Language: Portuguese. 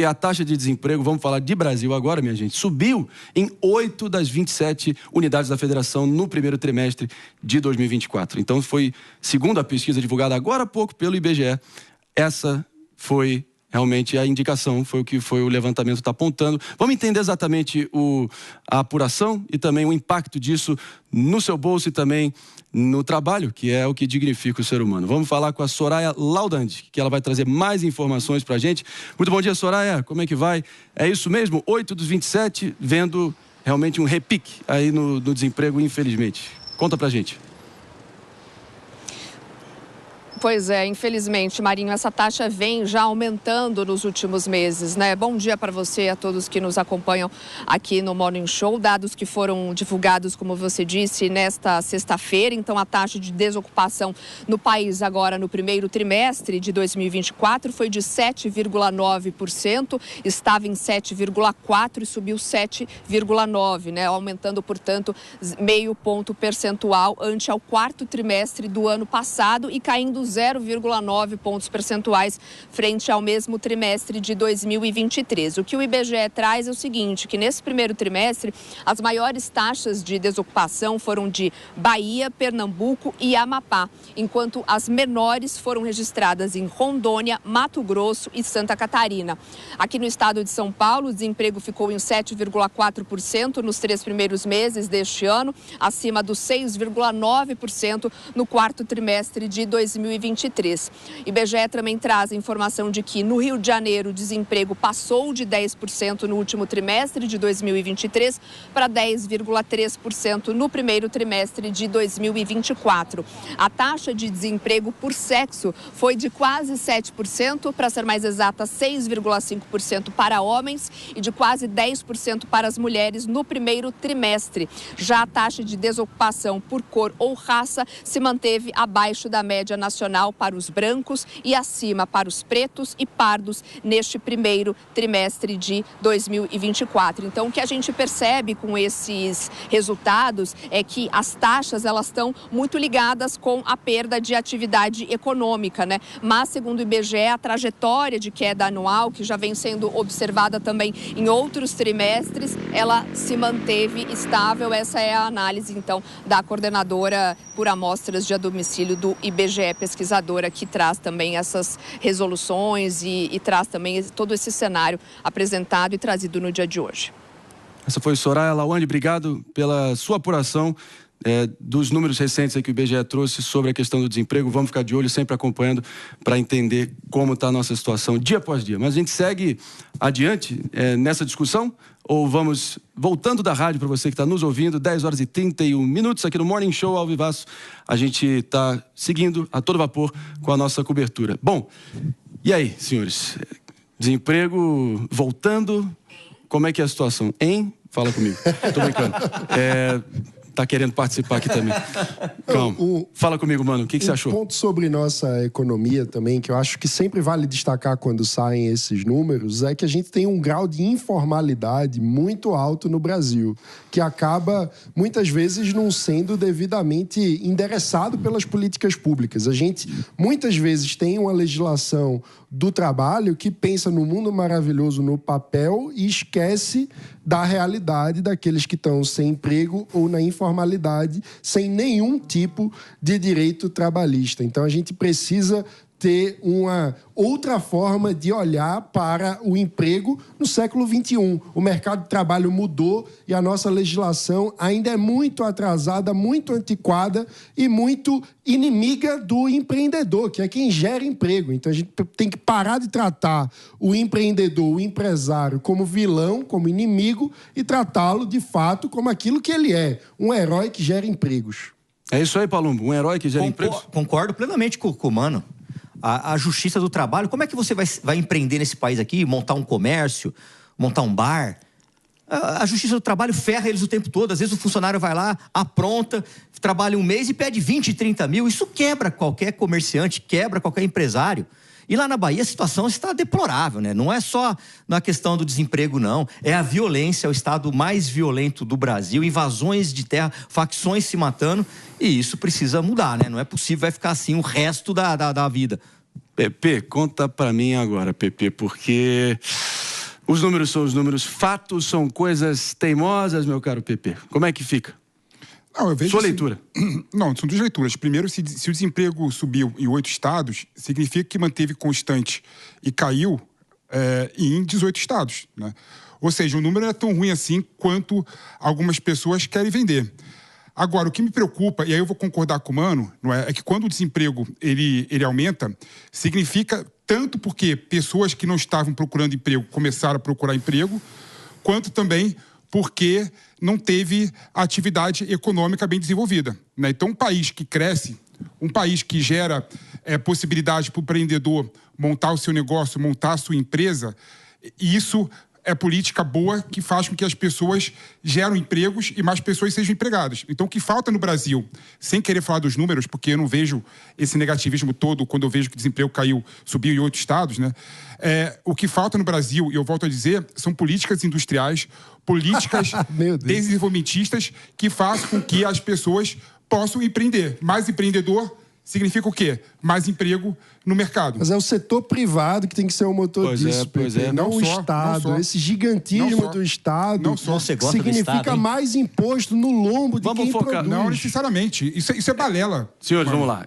E a taxa de desemprego, vamos falar de Brasil agora, minha gente, subiu em 8 das 27 unidades da federação no primeiro trimestre de 2024. Então, foi, segundo a pesquisa divulgada agora há pouco pelo IBGE, essa foi realmente a indicação, foi o que o levantamento está apontando. Vamos entender exatamente a apuração e também o impacto disso no seu bolso e também no trabalho, que é o que dignifica o ser humano. Vamos falar com a Soraya Laudandi, que ela vai trazer mais informações para a gente. Muito bom dia, Soraya. Como é que vai? É isso mesmo? 8 dos 27, vendo realmente um repique aí no desemprego, infelizmente. Conta para a gente. Pois é, infelizmente, Marinho, essa taxa vem já aumentando nos últimos meses, né? Bom dia para você e a todos que nos acompanham aqui no Morning Show. Dados que foram divulgados, como você disse, nesta sexta-feira. Então, a taxa de desocupação no país agora no primeiro trimestre de 2024 foi de 7,9%, estava em 7,4% e subiu 7,9%, né? Aumentando, portanto, meio ponto percentual ante ao quarto trimestre do ano passado e caindo 0,9 pontos percentuais frente ao mesmo trimestre de 2023. O que o IBGE traz é o seguinte, que nesse primeiro trimestre, as maiores taxas de desocupação foram de Bahia, Pernambuco e Amapá, enquanto as menores foram registradas em Rondônia, Mato Grosso e Santa Catarina. Aqui no estado de São Paulo, o desemprego ficou em 7,4% nos 3 primeiros meses deste ano, acima dos 6,9% no quarto trimestre de 2023. IBGE também traz a informação de que no Rio de Janeiro o desemprego passou de 10% no último trimestre de 2023 para 10,3% no primeiro trimestre de 2024. A taxa de desemprego por sexo foi de quase 7%, para ser mais exata, 6,5% para homens e de quase 10% para as mulheres no primeiro trimestre. Já a taxa de desocupação por cor ou raça se manteve abaixo da média nacional para os brancos e acima para os pretos e pardos neste primeiro trimestre de 2024. Então, o que a gente percebe com esses resultados é que as taxas, elas estão muito ligadas com a perda de atividade econômica, né? Mas, segundo o IBGE, a trajetória de queda anual, que já vem sendo observada também em outros trimestres, ela se manteve estável. Essa é a análise, então, da coordenadora por amostras de domicílio do IBGE, pesquisadora, que traz também essas resoluções e traz também todo esse cenário apresentado e trazido no dia de hoje. Essa foi Soraya Laudandi, obrigado pela sua apuração dos números recentes aí que o IBGE trouxe sobre a questão do desemprego. Vamos ficar de olho, sempre acompanhando para entender como está a nossa situação dia após dia. Mas a gente segue adiante nessa discussão ou vamos voltando da rádio para você que está nos ouvindo, 10 horas e 31 minutos aqui no Morning Show ao vivaço. A gente está seguindo a todo vapor com a nossa cobertura. Bom, e aí, senhores? Desemprego voltando, como é que é a situação? Fala comigo. Tô brincando. Tá querendo participar aqui também. Calma. Fala comigo, mano. O que você achou? Um ponto sobre nossa economia também, que eu acho que sempre vale destacar quando saem esses números, é que a gente tem um grau de informalidade muito alto no Brasil, que acaba, muitas vezes, não sendo devidamente endereçado pelas políticas públicas. A gente, muitas vezes, tem uma legislação do trabalho que pensa no mundo maravilhoso no papel e esquece da realidade daqueles que estão sem emprego ou na informalidade, sem nenhum tipo de direito trabalhista. Então, a gente precisa ter uma outra forma de olhar para o emprego no século XXI. O mercado de trabalho mudou e a nossa legislação ainda é muito atrasada, muito antiquada e muito inimiga do empreendedor, que é quem gera emprego. Então, a gente tem que parar de tratar o empreendedor, o empresário, como vilão, como inimigo e tratá-lo, de fato, como aquilo que ele é, um herói que gera empregos. É isso aí, Palumbo, um herói que gera empregos? Concordo plenamente com o Mano. A justiça do trabalho, como é que você vai empreender nesse país aqui, montar um comércio, montar um bar? A justiça do trabalho ferra eles o tempo todo. Às vezes o funcionário vai lá, apronta, trabalha um mês e pede 20, 30 mil. Isso quebra qualquer comerciante, quebra qualquer empresário. E lá na Bahia a situação está deplorável, né? Não é só na questão do desemprego, não. É a violência, é o estado mais violento do Brasil, invasões de terra, facções se matando, e isso precisa mudar, né? Não é possível, vai ficar assim o resto da vida. Pepe, conta pra mim agora, Pepe, porque Os números são os números, fatos são coisas teimosas, meu caro PP. Como é que fica? Não, eu vejo Sua leitura. Não, são duas leituras. Primeiro, se o desemprego subiu em 8 estados, significa que manteve constante e caiu em 18 estados, né? Ou seja, o número não é tão ruim assim quanto algumas pessoas querem vender. Agora, o que me preocupa, e aí eu vou concordar com o Mano, não é que quando o desemprego ele aumenta, significa tanto porque pessoas que não estavam procurando emprego começaram a procurar emprego, quanto também porque não teve atividade econômica bem desenvolvida, né? Então, um país que cresce, um país que gera possibilidade para o empreendedor montar o seu negócio, montar a sua empresa, isso é política boa que faz com que as pessoas geram empregos e mais pessoas sejam empregadas. Então, o que falta no Brasil, sem querer falar dos números, porque eu não vejo esse negativismo todo quando eu vejo que o desemprego subiu em 8 estados, né? O que falta no Brasil, e eu volto a dizer, são políticas industriais, políticas desenvolvimentistas que façam com que as pessoas possam empreender. Mais empreendedor significa o quê? Mais emprego no mercado. Mas é o setor privado que tem que ser o motor disso, PP. Não o Estado. Esse gigantismo do Estado significa mais imposto no lombo de quem produz. Não necessariamente. Isso é balela. Senhores, vamos lá.